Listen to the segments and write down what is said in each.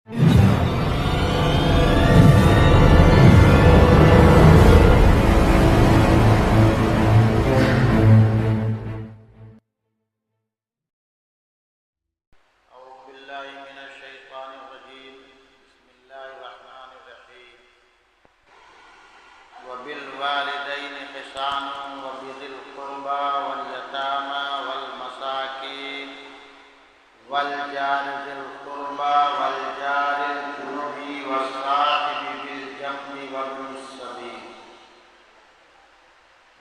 وبالوالدين إحسانا وبذي القربى واليتامى والمساكين والجار ذي القربى والجار الجنب والصاحب بالجنب وابن السبيل.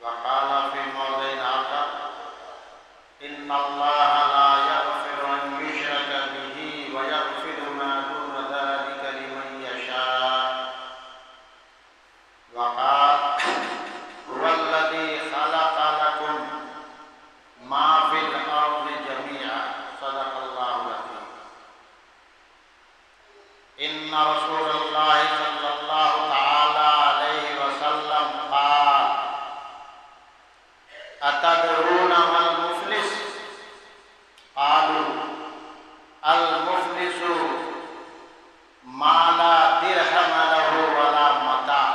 وقال في موضع آخر: إن الله لا يغفر أن يشرك به ويغفر ما دون ذلك لمن يشاء. وقال: هو الذي خلق لكم ما في الأرض جميعا. صدق الله العظيم. إن رسول الله صلى الله تعالى عليه وسلم قال: أتدرون ما المفلس؟ قالوا: المفلس ما لا درهم له ولا متاع.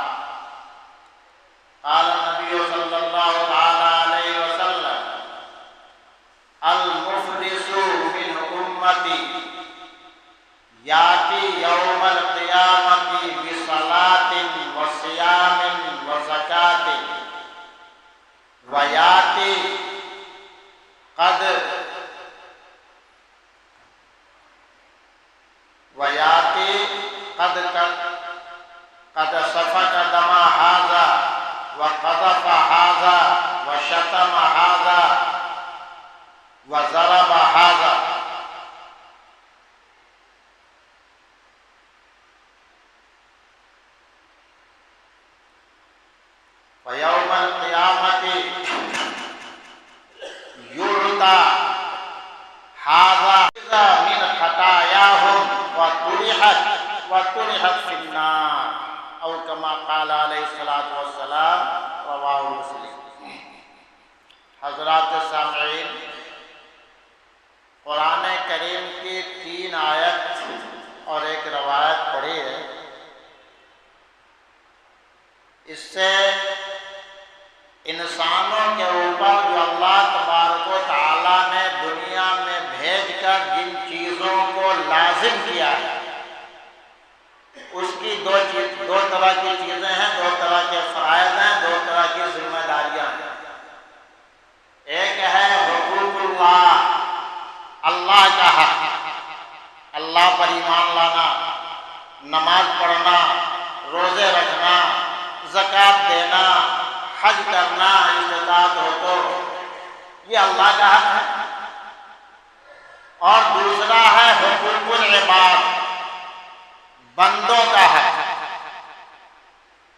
قال النبي صلى الله تعالى عليه وسلم: المفلس من أمتي يأتي يوم القيامة بصلاة وصيام وزكاة ويأتي قد سفك دم هذا وقذف هذا وشتم هذا وضرب هذا. ويوم القيامة يعطى هذا من خطاياهم وطرحت في النار أو كما قال عليه الصلاة والسلام. رواہ مسلم. حضرات سامعین، قرآن کریم کی 3 آیت اور ایک روایت پڑھی ہے. اس سے انسانوں کے اوپر جو اللہ تبارک و تعالیٰ نے دنیا میں بھیج کر جن چیزوں کو لازم کیا ہے، اس کی دو طرح کی چیزیں ہیں، 2 طرح کے فرائض ہیں، 2 طرح کی ذمہ داریاں ہیں. ایک ہے حقوق اللہ، اللہ کا حق، اللہ پر ایمان لانا، نماز پڑھنا، روزے رکھنا، زکوٰۃ دینا، حج کرنا استطاعت ہو تو، یہ اللہ کا حق ہے. اور دوسرا ہے حقوق العباد، بندوں کا حق.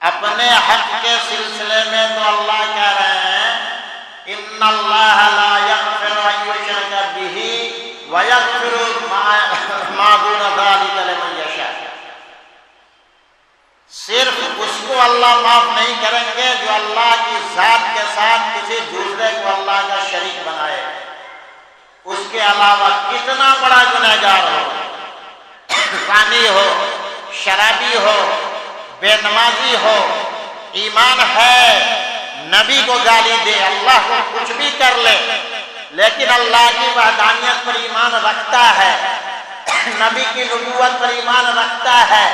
اپنے حق کے سلسلے میں تو اللہ کہہ رہے ہیں: ان اللہ لا یغفر ان یشرک بہ ویغفر ما دون ذلک لمن یشاء. صرف اس کو اللہ معاف نہیں کریں گے جو اللہ کی ذات کے ساتھ کسی دوسرے کو اللہ کا شریک بنائے. اس کے علاوہ کتنا بڑا گنہگار ہو، زانی ہو، شرابی ہو، بے نمازی ہو، ایمان ہے، نبی کو گالی دے، اللہ کو کچھ بھی کر لے، لیکن اللہ کی وحدانیت پر ایمان رکھتا ہے، نبی کی نبوت پر ایمان رکھتا ہے،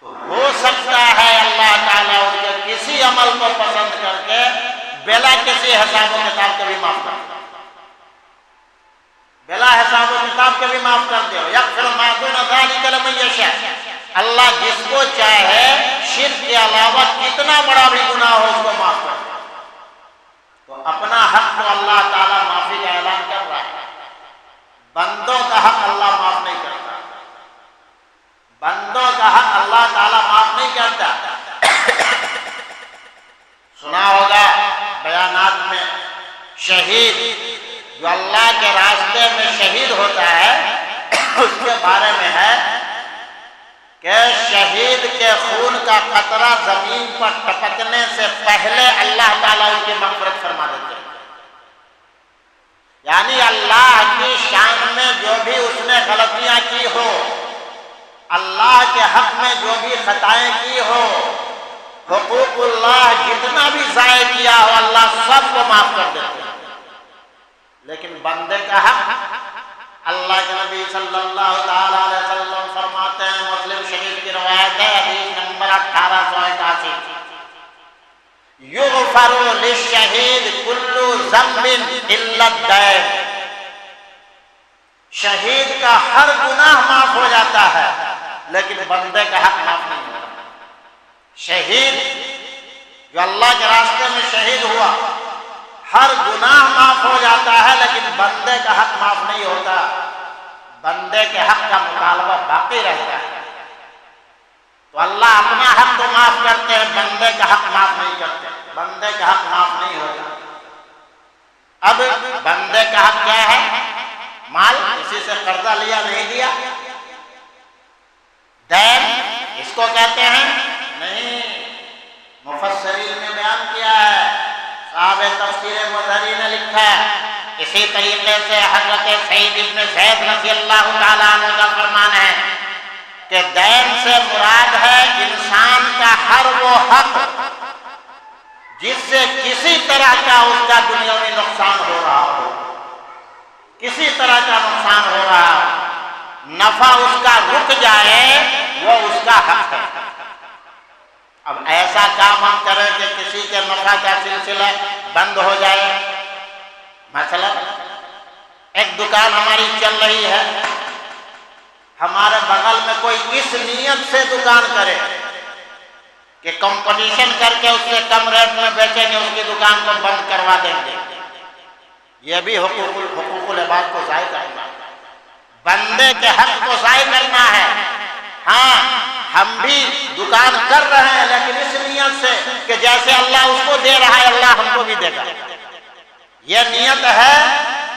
تو ہو سکتا ہے اللہ تعالیٰ اس کے کسی عمل کو پسند کر کے بلا کسی حساب و کتاب کے بھی معاف کر دے. بلا حساب و کتاب کے بھی معاف کر دے. یغفر ما دون ذلک لمن یشاء. اللہ جس کو چاہے شرک کے علاوہ کتنا بڑا بھی گناہ ہو اس کو معاف کر دے. تو اپنا حق تو اللہ تعالیٰ معافی کا اعلان کر رہا ہے، بندوں کا حق اللہ معاف نہیں کرتا. بندوں کا حق اللہ تعالیٰ معاف نہیں کرتا. سنا ہوگا بیانات میں، شہید جو اللہ کے راستے میں شہید ہوتا ہے اس کے بارے میں ہے کہ شہید کے خون کا قطرہ زمین پر ٹپکنے سے پہلے اللہ تعالیٰ ان کی مغفرت فرما دیتے ہیں. یعنی اللہ کی شان میں جو بھی اس نے غلطیاں کی ہو حق میں جو بھی خطائیں کی ہو، حقوق اللہ جتنا بھی ضائع کیا ہو، اللہ سب کو معاف کر دیتے ہیں۔ لیکن بندے کا حق، اللہ کے نبی صلی اللہ تعالیٰ علیہ وسلم فرماتے ہیں، مسلم شریف کی روایت ہے، حدیث نمبر 1881، یغفر للشہید کل ذنب الا الدین، شہید کا ہر گناہ معاف ہو جاتا ہے لیکن بندے کا حق معاف نہیں ہوتا۔ شہید جو اللہ کے راستے میں شہید ہوا، ہر گناہ معاف ہو جاتا ہے لیکن بندے کا حق معاف نہیں ہوتا، بندے کے حق کا مطالبہ باقی رہتا ہے۔ تو اللہ اپنا حق تو معاف کرتے ہیں، بندے کا حق معاف نہیں کرتے، بندے کا حق معاف نہیں ہوتا۔ اب بندے کا حق کیا ہے؟ مال، کسی سے قرضہ لیا نہیں دیا، دین اس کو کہتے ہیں نہیں، مفسرین نے بیان کیا ہے، صاحب تفسیر مظہری نے لکھا ہے۔ اسی طریقے سے حضرت سعید ابن زید رضی اللہ تعالیٰ عنہ کا فرمان ہے کہ دین سے مراد ہے انسان کا ہر وہ حق جس سے کسی طرح کا اس کا دنیاوی نقصان ہو رہا ہو، کسی طرح کا نقصان ہو رہا ہو، نفع اس کا رک جائے، وہ اس کا حق ہے۔ اب ایسا کام ہم کریں کہ کسی کے نفع کا سلسلہ بند ہو جائے، مثلا ایک دکان ہماری چل رہی ہے، ہمارے بغل میں کوئی اس نیت سے دکان کرے کہ کمپٹیشن کر کے اس سے کم ریٹ میں بیچیں گے، اس کی دکان کو بند کروا دیں گے، یہ بھی حقوق العباد کو ضائع کرنا ہے، بندے کے حق کو ضائع کرنا ہے۔ ہاں ہم بھی دکان کر رہے ہیں لیکن اس نیت سے کہ جیسے اللہ اس کو دے رہا ہے اللہ ہم کو بھی دے گا، یہ نیت ہے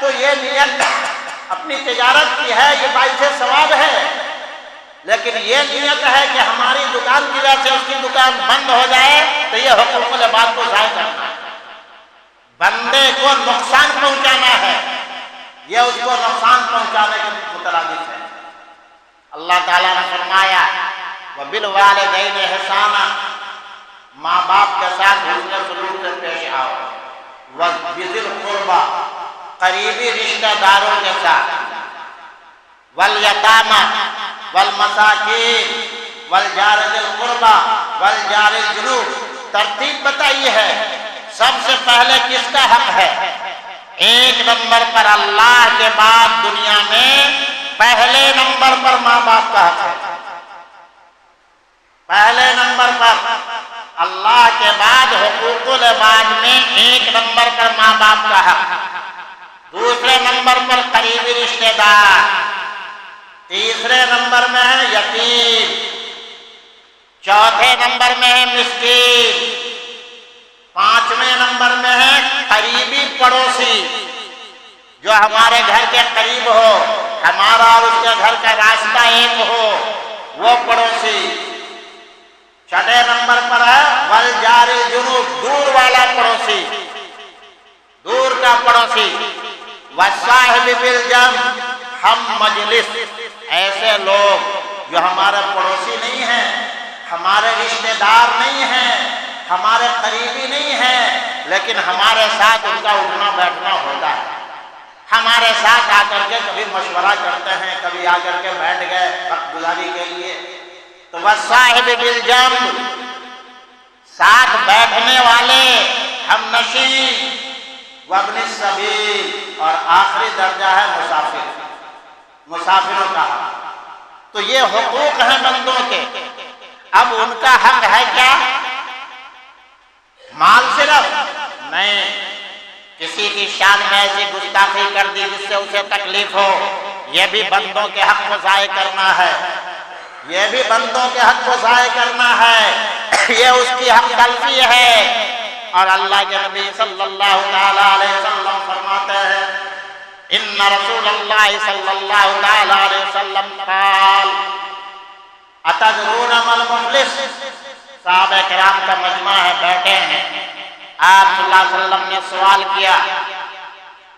تو یہ نیت اپنی تجارت کی ہے، یہ باعث ثواب ہے، لیکن یہ نیت ہے کہ ہماری دکان کی وجہ سے اس کی دکان بند ہو جائے تو یہ حقوق العباد کو ضائع کرنا ہے، بندے کو نقصان پہنچانا ہے، یہ اس کو نقصان پہنچانے کے مترادف ہے۔ اللہ تعالیٰ نے فرمایا وَبِالْوَالِدَيْنِ إِحْسَانًا، ماں باپ کے ساتھ حسن سلوک سے پیش آؤ، وَبِذِي الْقُرْبَى، قریبی رشتہ داروں کے ساتھ، وَالْيَتَامَى وَالْمَسَاكِينِ وَالْجَارِ ذِي الْقُرْبَى وَالْجَارِ الْجُنُوبِ، ترتیب بتائی ہے، سب سے پہلے کس کا حق ہے؟ ایک نمبر پر اللہ کے بعد دنیا میں پہلے نمبر پر ماں باپ کا حق ہے، پہلے نمبر پر اللہ کے بعد حقوق العباد میں ایک نمبر پر ماں باپ کا حق، دوسرے نمبر پر قریبی رشتہ دار، تیسرے نمبر میں ہے یتیم، چوتھے نمبر میں ہے مسکین، پانچویں نمبر میں ہے قریبی پڑوسی جو ہمارے گھر کے قریب ہو، ہمارا اور اس کے گھر کا راستہ ایک ہو، وہ پڑوسی، چھٹے نمبر پر ہے والجار الجنوب، دور والا پڑوسی، دور کا پڑوسی، والصاحب بالجنب، ہم مجلس، ایسے لوگ جو ہمارے پڑوسی نہیں ہیں، ہمارے رشتہ دار نہیں ہیں، ہمارے قریبی نہیں ہیں، لیکن ہمارے ساتھ ان کا اٹھنا بیٹھنا ہوتا ہے، ہمارے ساتھ آ کر کے کبھی مشورہ کرتے ہیں، کبھی آ کر کے بیٹھ گئے وقت گزاری کے لیے، تو والصاحب بالجنب، ساتھ بیٹھنے والے، ہم نشین، وابن السبیل، اور آخری درجہ ہے مسافر، مسافروں کا حق۔ تو یہ حقوق ہیں بندوں کے۔ اب ان کا حق ہے کیا؟ مال صرف نہیں، کسی کی شان میں ایسی گستاخی کر دی جس سے اسے تکلیف ہو، یہ بھی بندوں کے حق کو ضائع کرنا ہے، یہ بھی بندوں کے حق کو ضائع کرنا ہے، یہ اس کی حق تلفی ہے۔ اور اللہ کے نبی صلی اللہ تعالیٰ علیہ وسلم فرماتے ہیں ان رسول اللہ صلی اللہ تعالیٰ علیہ وسلم قال اتدرون ما المفلس، صحابہ کرام کا مجمع ہے، بیٹھے ہیں، آپ صلی اللہ علیہ وسلم نے سوال کیا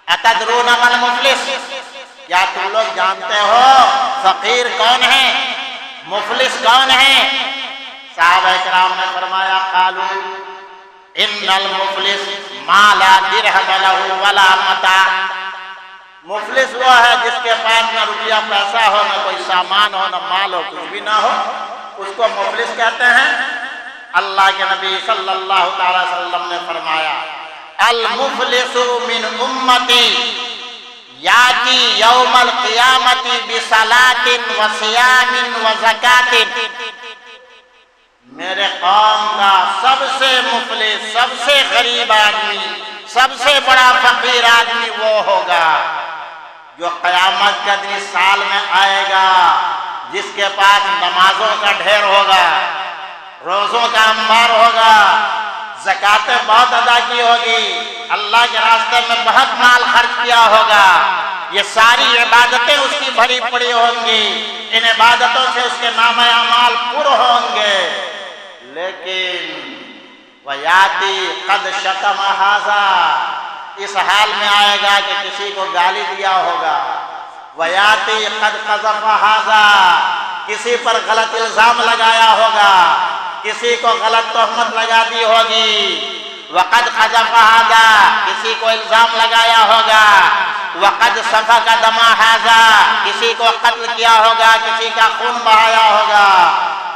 اتدرون ما المفلس، کیا تم لوگ جانتے ہو فقیر کون ہے؟ مفلس کون ہے؟ صحابہ کرام نے فرمایا قالو ان المفلس ما لا درہم لہ ولا متاع، مفلس وہ ہے جس کے پاس نہ روپیہ پیسہ ہو، نہ کوئی سامان ہو، نہ مال ہو، کچھ بھی نہ ہو، اس کو مفلس کہتے ہیں۔ اللہ کے نبی صلی اللہ تعالی وسلم نے فرمایا المفلس من امتی یاتی یوم القیامت بصلاۃ وصیام وزکاۃ، میرے قوم کا سب سے مفلس، سب سے غریب آدمی، سب سے بڑا فقیر آدمی وہ ہوگا جو قیامت کا دن سال میں آئے گا، جس کے پاس نمازوں کا ڈھیر ہوگا، روزوں کا انبار ہوگا، زکاتیں بہت ادا کی ہوگی، اللہ کے راستے میں بہت مال خرچ کیا ہوگا، یہ ساری عبادتیں اس کی بھری پڑی ہوں گی، ان عبادتوں سے اس کے نامہ اعمال پر ہوں گے، لیکن وَيَاتِي قَدْ شَتَمَ هَذَا، اس حال میں آئے گا کہ کسی کو گالی دیا ہوگا، وَيَاتِي قَدْ قَذَفَ هَذَا، کسی پر غلط الزام لگایا ہوگا، کسی کو غلط تہمت لگا دی ہوگی، وَقَدْ قَذَفَ هَذَا، کسی کو الزام لگایا ہوگا، وَقَدْ سَفَكَ دَمَ هَذَا، کسی کو قتل کیا ہوگا، کسی کا خون بہایا ہوگا،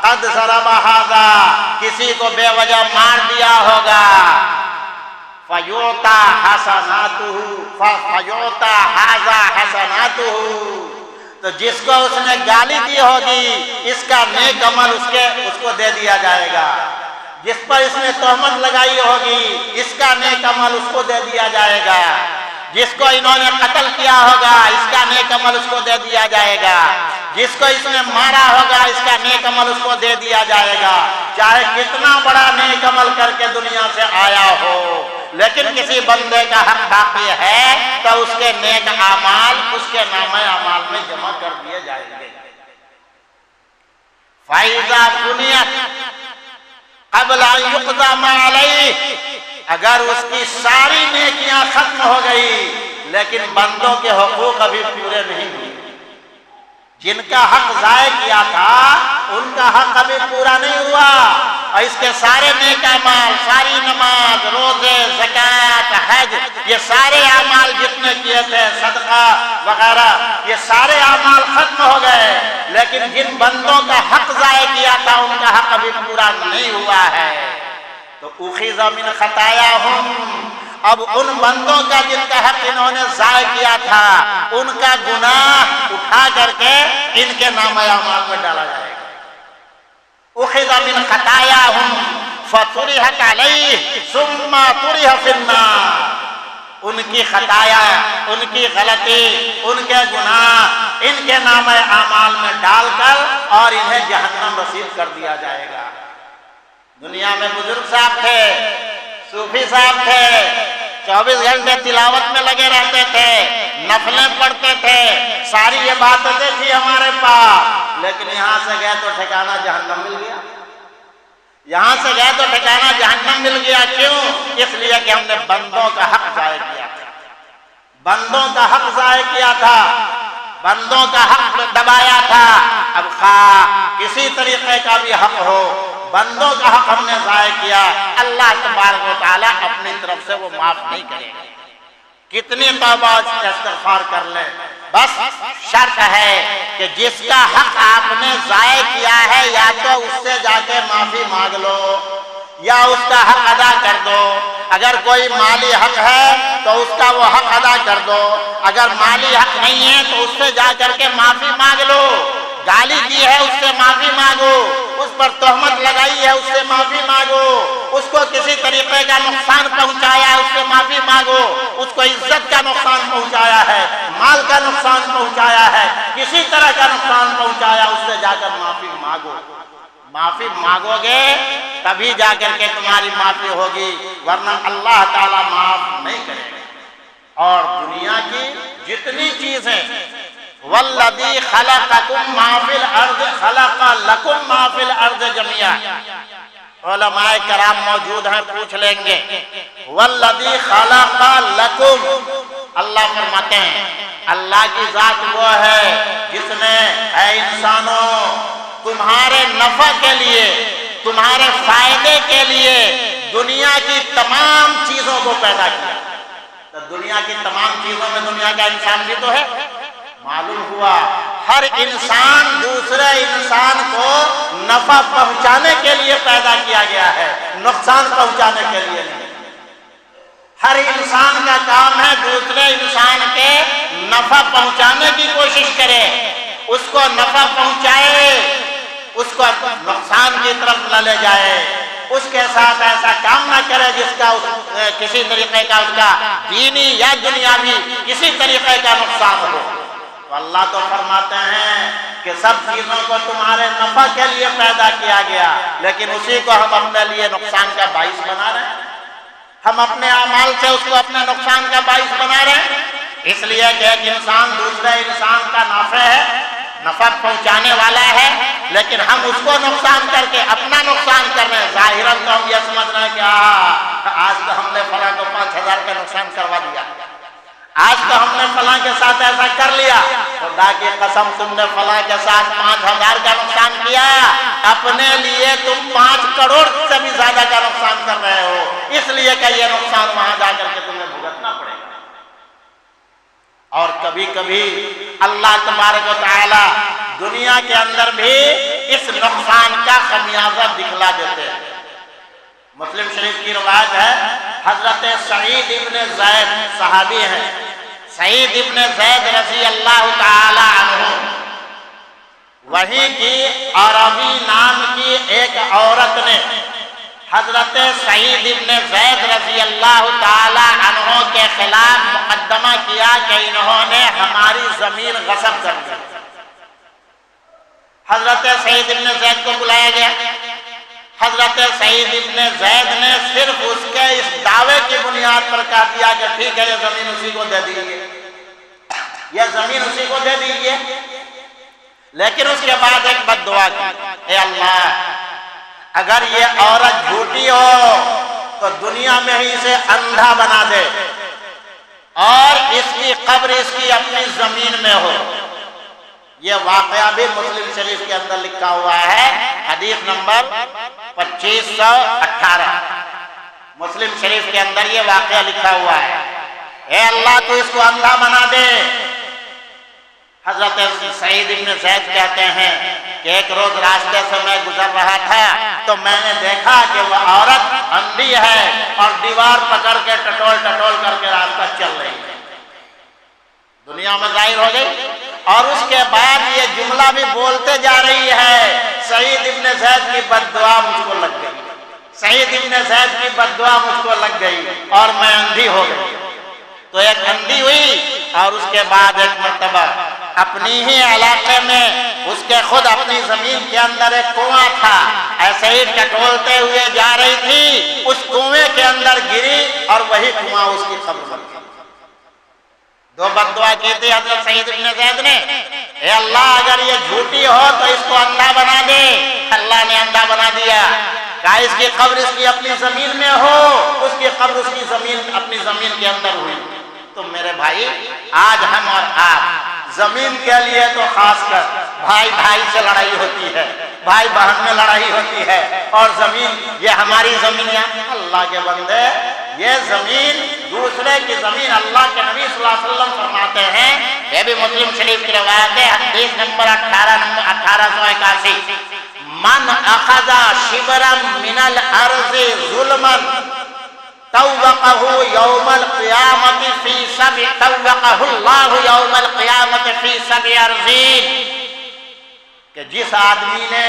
قَدْ ضَرَبَ هَذَا، کسی کو بے وجہ مار دیا ہوگا، فَيُعْطَى حَسَنَاتُهُ فَيُعْطَى هَذَا حَسَنَاتُهُ، تو جس کو اس نے گالی دی ہوگی اس کا نیک عمل اس کو دے دیا جائے گا، جس پر اس نے تہمت لگائی ہوگی اس کا نیک عمل اس کو دے دیا جائے گا، جس کو انہوں نے قتل کیا ہوگا اس کا نیک عمل اس کو دے دیا جائے گا، جس کو اس نے مارا ہوگا اس کا نیک عمل اس کو دے دیا جائے گا، چاہے کتنا بڑا نیک عمل کر کے دنیا سے آیا ہو، لیکن کسی بندے کا حق باقی ہے تو اس کے نیک اعمال اس کے نامہ اعمال میں جمع کر دیے جائیں گے۔ فَإِذَا فُنِيَتْ قَبْلَ أَن يُقْضَى مَا عَلَيْهِ، اگر اس کی ساری نیکیاں ختم ہو گئی لیکن بندوں کے حقوق ابھی پورے نہیں ہوئے، جن کا حق ضائع کیا تھا ان کا حق ابھی پورا نہیں ہوا، اور اس کے سارے نیک اعمال، ساری نماز، روزے، زکوٰۃ، حج، یہ سارے اعمال جتنے کیے تھے، صدقہ وغیرہ، یہ سارے اعمال ختم ہو گئے، لیکن جن بندوں کا حق ضائع کیا تھا ان کا حق ابھی پورا نہیں ہوا ہے، تو اخذ من خطایاہم، اب ان بندوں کا جن کا حق انہوں نے ضائع کیا تھا ان کا گناہ اٹھا کر کے ان کے نامہ اعمال میں ڈالا جائے گا۔ اخذ من خطایاہم فطرحت علیہ ثم طرح فی النار، ان کی خطایا، ان کی غلطی، ان کے گناہ ان کے نامہ اعمال میں ڈال کر اور انہیں جہنم رسید کر دیا جائے گا۔ دنیا میں بزرگ صاحب تھے، صوفی صاحب تھے، 24 گھنٹے تلاوت میں لگے رہتے تھے، نفلیں پڑھتے تھے، ساری عبادتیں تھی ہمارے پاس، لیکن یہاں سے گئے تو ٹھکانہ جہنم مل گیا، یہاں سے گئے تو ٹھکانہ جہنم مل گیا۔ کیوں؟ اس لیے کہ ہم نے بندوں کا حق ضائع کیا تھا، بندوں کا حق ضائع کیا تھا، بندوں کا حق دبایا تھا۔ اب خواہ کسی طریقے کا بھی حق ہو، بندوں کا حق ہم نے ضائع کیا، اللہ تبارک و تعالیٰ اپنی طرف سے وہ معاف نہیں کرے گا، کتنی توبہ استغفار کر لے، بس شرط ہے کہ جس کا حق آپ نے ضائع کیا ہے یا تو اس سے جا کے معافی مانگ لو یا اس کا حق ادا کر دو۔ اگر کوئی مالی حق ہے تو اس کا وہ حق ادا کر دو، اگر مالی حق نہیں ہے تو اس سے جا کر کے معافی مانگ لو، گالی دی ہے اس سے معافی مانگو، اس پر تہمت لگائی ہے اس سے معافی مانگو، اس کو کسی طریقے کا نقصان پہنچایا ہے اس سے معافی مانگو، اس کو عزت کا نقصان پہنچایا ہے، مال کا نقصان پہنچایا ہے، کسی طرح کا نقصان پہنچایا، اس سے جا کر معافی مانگو۔ معافی مانگو گے تبھی جا کر کے تمہاری معافی ہوگی، ورنہ اللہ تعالیٰ معاف نہیں کرے گا۔ اور دنیا کی جتنی چیزیں والذی خلقکم ما فی الارض خلق لکم ما فی الارض جميعا، علماء کرام موجود ہیں، پوچھ لیں گے والذی خلق لکم، اللہ فرماتے ہیں اللہ کی ذات وہ ہے جس نے اے انسانوں تمہارے نفع کے لیے، تمہارے فائدے کے لیے دنیا کی تمام چیزوں کو پیدا کیا۔ تو دنیا کی تمام چیزوں میں دنیا کا انسان بھی تو ہے۔ معلوم ہوا ہر انسان دوسرے انسان کو نفع پہنچانے کے لیے پیدا کیا گیا ہے، نقصان پہنچانے کے لیے نہیں۔ ہر انسان کا کام ہے دوسرے انسان کے نفع پہنچانے کی کوشش کرے، اس کو نفع پہنچائے، اس کو نقصان کی طرف نہ لے جائے، اس کے ساتھ ایسا کام نہ کرے جس کا کسی طریقے کا اس کا دینی یا دنیاوی کسی طریقے کا نقصان ہو۔ تو اللہ تو فرماتے ہیں کہ سب چیزوں کو تمہارے نفع کے لیے پیدا کیا گیا، لیکن اسی کو ہم اپنے لیے نقصان کا باعث بنا رہے ہیں، ہم اپنے اعمال سے اس کو اپنے نقصان کا باعث بنا رہے ہیں۔ اس لیے کہ ایک انسان دوسرے انسان کا نافع ہے، نفع پہنچانے والا ہے، لیکن ہم اس کو نقصان کر کے اپنا نقصان کر رہے ہیں۔ ظاہراً تو ہم یہ سمجھ رہے ہیں کہ آج تو ہم نے فلاں کو 5,000 کا نقصان کروا دیا، آج تو ہم نے فلاں کے ساتھ ایسا کر لیا۔ خدا کی قسم تم نے فلاں کے ساتھ 5,000 کا نقصان کیا، اپنے لیے تم 5 کروڑ سے بھی زیادہ کا نقصان کر رہے ہو، اس لیے کہ یہ نقصان وہاں جا کر کے تمہیں بھگتنا پڑے گا۔ اور کبھی کبھی اللہ تبارک و تعالی دنیا کے اندر بھی اس نقصان کا خمیازہ دکھلا دیتے ہیں۔ مسلم شریف کی روایت ہے، حضرت سعید ابن زید صحابی ہیں، سعید ابن زید رضی اللہ تعالی عنہ، وہیں کی عربی نام کی ایک عورت نے حضرت سعید ابن زید رضی اللہ تعالی عنہ کے خلاف مقدمہ کیا کہ انہوں نے ہماری زمین غصب کر دی۔ حضرت سعید ابن زید کو بلایا گیا، حضرت سعید ابن زید نے صرف اس کے اس دعوے کی بنیاد پر کہا دیا کہ ٹھیک ہے یہ زمین اسی کو دے دیجیے، یہ زمین اسی کو دے دیجیے، لیکن اس کے بعد ایک بد دعا کی، اے اللہ اگر یہ عورت جھوٹی ہو تو دنیا میں ہی اسے اندھا بنا دے اور اس کی قبر اس کی اپنی زمین میں ہو۔ یہ واقعہ بھی مسلم شریف کے اندر لکھا ہوا ہے، حدیث نمبر 2518 مسلم شریف کے اندر یہ واقعہ لکھا ہوا ہے، اے اللہ تو اس کو اندھا بنا دے۔ حضرت سعید ابن زید کہتے ہیں کہ ایک روز راستے سے میں گزر رہا تھا تو میں نے دیکھا کہ وہ عورت اندھی ہے اور دیوار پکڑ کے ٹٹول ٹٹول کر کے راستہ چل رہی ہے، دنیا میں ظاہر ہو گئی۔ اور اس کے بعد یہ جملہ بھی بولتے جا رہی ہے، سعید ابن زید کی بد دعا مجھ کو لگ گئی، سعید ابن زید کی بد دعا مجھ کو لگ گئی اور میں اندھی ہو گئی۔ تو ایک اندھی ہوئی اور اس کے بعد ایک مرتبہ اپنی ہی علاقے میں اس کے خود اپنی زمین کے اندر ایک کنواں تھا، ایسے ہی ٹٹولتے ہوئے جا رہی تھی، اس کنویں کے اندر گری اور وہی کنواں اس کی قبر بن گئی۔ دو بد دعا کی تھی حضرت سعید ابن زید نے، اے اللہ اگر یہ جھوٹی ہو تو اس کو اندھا بنا دے، اللہ نے اندھا بنا دیا، کہا اس کی قبر اس کی اپنی زمین میں ہو، اس کی قبر اس کی زمین اپنی زمین کے اندر ہوئی۔ تو میرے بھائی آج ہم اور آپ زمین کے لیے تو خاص کر بھائی بھائی سے لڑائی ہوتی ہے، بھائی بہن میں لڑائی ہوتی ہے، اور زمین یہ ہماری زمین ہے۔ اللہ کے بندے یہ زمین دوسرے کی زمین، اللہ کے نبی صلی اللہ علیہ وسلم فرماتے ہیں، یہ بھی مسلم شریف کی روایت ہے، حدیث نمبر 1881، من اخذ شبرا من الارض ظلما توقه يوم القيامة في 7 توقه الله يوم القيامة في 7 ارضین، کہ جس آدمی نے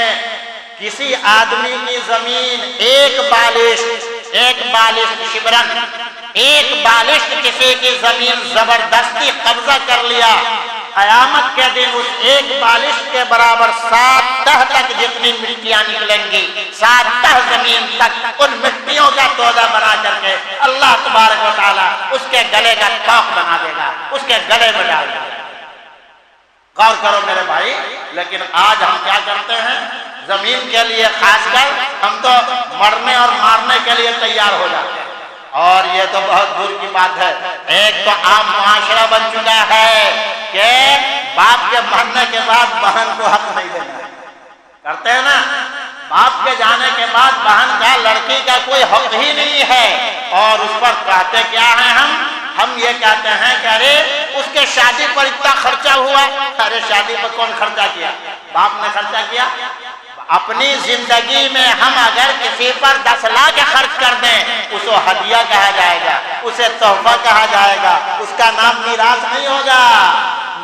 کسی آدمی کی زمین ایک بالشت شبرن، ایک بالشت کسی کی زمین زبردستی قبضہ کر لیا، قیامت کے دن اس ایک بالشت کے برابر 7 تہ تک جتنی مٹیاں نکلیں گی، 7 تہ زمین تک ان مٹیوں کا تودہ بنا کر کے اللہ تبارک و تعالیٰ اس کے گلے کا توق بنا دے گا، اس کے گلے میں ڈال دے گا۔ غور کرو میرے بھائی، لیکن آج ہم کیا کرتے ہیں؟ زمین کے لیے خاص کر ہم تو مرنے اور مارنے کے لیے تیار ہو جاتے ہیں، اور یہ تو بہت دور کی بات ہے۔ ایک تو عام معاشرہ بن چکا ہے کہ باپ کے مرنے کے بعد بہن کو حق نہیں دینا ہے، کرتے ہیں نا، باپ کے جانے کے بعد بہن کا لڑکی کا کوئی حق ہی نہیں ہے، اور اس پر کہتے کیا ہیں ہم یہ کہتے ہیں کہ ارے اس کے شادی پر اتنا خرچہ ہوا. ارے شادی پر کون خرچہ کیا؟ باپ نے خرچہ کیا. اپنی زندگی میں ہم اگر کسی پر 10 لاکھ خرچ کر دیں اس کو ہدیہ کہا جائے گا، اسے تحفہ کہا جائے گا، اس کا نام میراث نہیں ہوگا.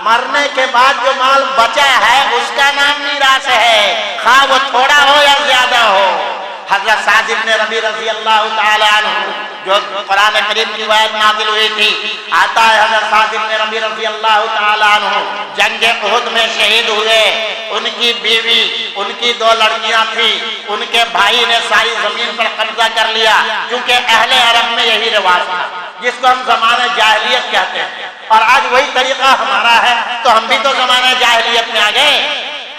مرنے کے بعد جو مال بچا ہے اس کا نام میراث ہے، خواہ وہ تھوڑا ہو یا زیادہ ہو. حضرت سعد بن ربیع رضی اللہ تعالی عنہ جو قرآن کریم کی آیت نازل ہوئی تھی، آتا ہے حضرت سعد بن ربیع رضی اللہ تعالی عنہ جنگ احد میں شہید ہوئے. ان کی بیوی، ان کی 2 لڑکیاں تھیں، ان کے بھائی نے ساری زمین پر قبضہ کر لیا، کیونکہ اہل عرب میں یہی رواج تھا جس کو ہم زمانہ جاہلیت کہتے ہیں. اور آج وہی طریقہ ہمارا ہے، تو ہم بھی تو زمانہ جاہلیت میں آ گئے،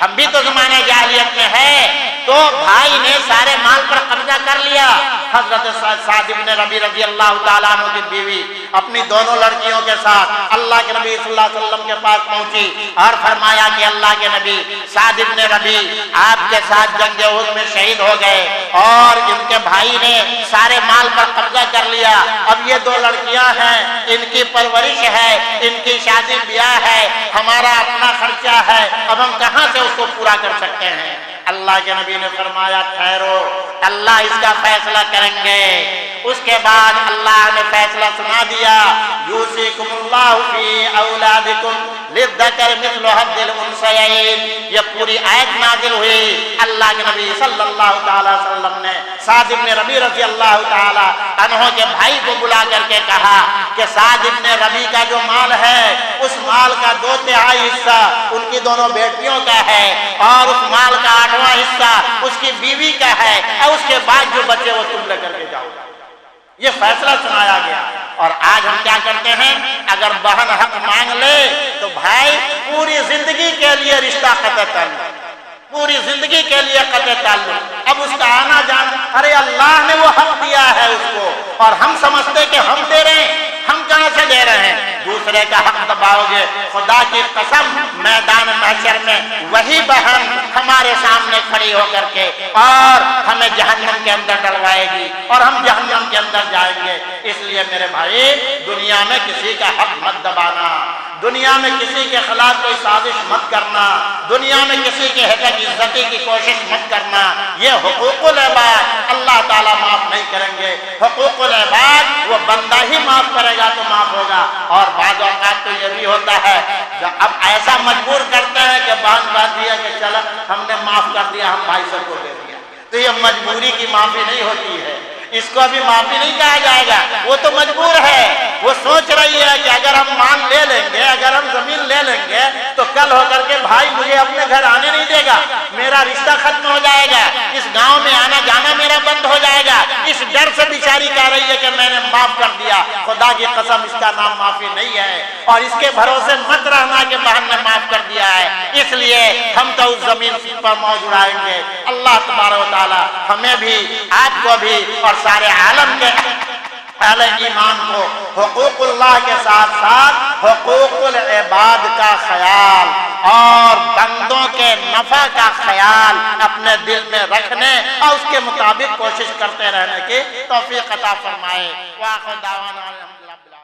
ہم بھی تو زمانہ جاہلیت میں ہے. تو بھائی نے سارے مال پر قبضہ کر لیا. حضرت سعد بن ربیع رضی اللہ تعالیٰ عنہ کی بیوی اپنی دونوں لڑکیوں کے ساتھ اللہ کے نبی صلی اللہ علیہ وسلم کے پاس پہنچی اور فرمایا کہ اللہ کے نبی، سعد بن ربیع آپ کے ساتھ جنگ احد میں شہید ہو گئے اور ان کے بھائی نے سارے مال پر قبضہ کر لیا. اب یہ 2 لڑکیاں ہیں، ان کی پرورش ہے، ان کی شادی بیاہ ہے، ہمارا اپنا خرچہ ہے، اب ہم کہاں سے اس کو پورا کر سکتے ہیں؟ اللہ کے نبی نے فرمایا ٹھہرو، اللہ اس کا فیصلہ کریں گے. اس کے بعد اللہ نے فیصلہ سنا دیا، یوصیکم اللہ فی اولادکم للذکر مثل حظ الانثیین. یہ پوری آیت نازل ہوئی. اللہ کے نبی صلی اللہ تعالی وسلم نے سعد بن ربیع رضی اللہ تعالی عنہ کے بھائی کو بلا کر کے کہا کہ سعد بن ربیع کا جو مال ہے اس مال کا 2/3 حصہ ان کی دونوں بیٹیوں کا ہے، اور اس مال کا 8واں حصہ اس کی بیوی کا ہے، اور اس کے بعد جو بچے وہ تم لے کر کے جاؤ. یہ فیصلہ سنایا گیا. اور آج ہم کیا کرتے ہیں؟ اگر بہن حق مانگ لے تو بھائی پوری زندگی کے لیے رشتہ قطع تعلق، پوری زندگی کے لیے قطع تعلق. اب اس کا آنا جانا، ارے اللہ نے وہ حق دیا ہے اس کو، اور ہم سمجھتے کہ ہم دے رہے ہیں. ہم کہاں سے دے رہے ہیں؟ دوسرے کا حق دباؤ گے. خدا کی قسم میدان محشر میں وہی بہن ہمارے سامنے کھڑی ہو کر کے اور ہمیں جہنم کے اندر ڈلوائے گی اور ہم جہنم کے اندر جائیں گے. اس لیے میرے بھائی، دنیا میں کسی کا حق مت دبانا، دنیا میں کسی کے خلاف کوئی سازش مت کرنا، دنیا میں کسی کے حق عزتی کی کوشش مت کرنا. یہ حقوق العباد اللہ تعالیٰ معاف نہیں کریں گے. حقوق العباد وہ بندہ ہی معاف کرے گا تو معاف ہوگا. اور بعض اوقات تو یہ بھی ہوتا ہے اب ایسا مجبور کرتے ہیں کہ بات دیا کہ چلو ہم نے معاف کر دیا، ہم بھائی سب کو دے دیا. تو یہ مجبوری کی معافی نہیں ہوتی ہے، اس کو ابھی معافی نہیں کہا جائے گا. وہ تو مجبور ہے، وہ سوچ رہی ہے کہ اگر ہم مال لے لیں گے، اگر ہم زمین لے لیں گے تو کل ہو کر کے بھائی مجھے اپنے گھر آنے نہیں دے گا، میرا رشتہ ختم ہو جائے گا، اس گاؤں میں آنا جانا میرا بند ہو جائے گا. اس ڈر سے بیچاری کہہ رہی ہے کہ میں نے معاف کر دیا. خدا کی قسم اس کا نام معافی نہیں ہے، اور اس کے بھروسے مت رہنا کہ بہن نے معاف کر دیا ہے. اس لیے ہم تو اس زمین پر موج اڑائیں گے. اللہ تبارک و تعالی ہمیں بھی، آپ کو بھی، اور سارے عالم کے اہل ایمان کو حقوق اللہ کے ساتھ ساتھ حقوق العباد کا خیال اور بندوں کے نفع کا خیال اپنے دل میں رکھنے اور اس کے مطابق کوشش کرتے رہنے کی توفیق عطا فرمائے. وآخر دعوانا الحمدللہ.